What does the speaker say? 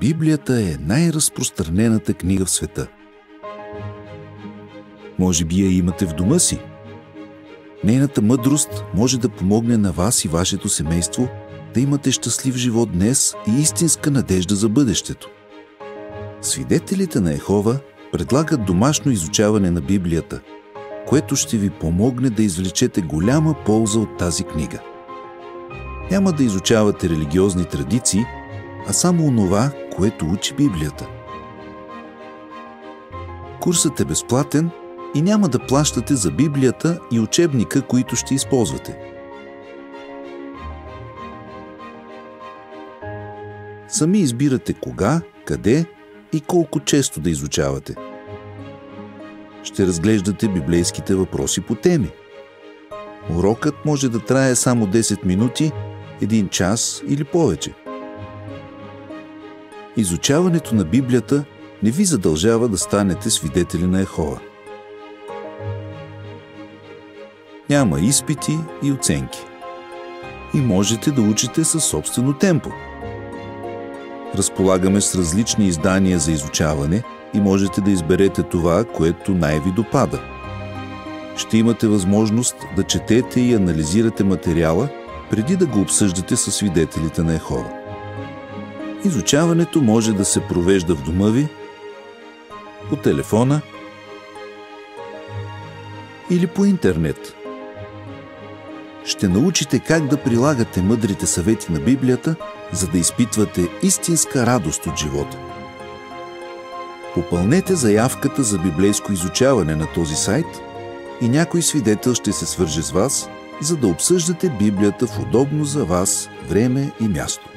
Библията е най-разпространената книга в света. Може би я имате в дома си. Нейната мъдрост може да помогне на вас и вашето семейство да имате щастлив живот днес и истинска надежда за бъдещето. Свидетелите на Йехова предлагат домашно изучаване на Библията, което ще ви помогне да извлечете голяма полза от тази книга. Няма да изучавате религиозни традиции, а само онова, което учи Библията. Курсът е безплатен и няма да плащате за Библията и учебника, които ще използвате. Сами избирате кога, къде и колко често да изучавате. Ще разглеждате библейските въпроси по теми. Урокът може да трае само 10 минути, 1 час или повече. Изучаването на Библията не ви задължава да станете свидетели на Йехова. Няма изпити и оценки. И можете да учите със собствено темпо. Разполагаме с различни издания за изучаване и можете да изберете това, което най-ви допада. Ще имате възможност да четете и анализирате материала, преди да го обсъждате със свидетелите на Йехова. Изучаването може да се провежда в дома ви, по телефона или по интернет. Ще научите как да прилагате мъдрите съвети на Библията, за да изпитвате истинска радост от живота. Попълнете заявката за библейско изучаване на този сайт и някой свидетел ще се свърже с вас, за да обсъждате Библията в удобно за вас време и място.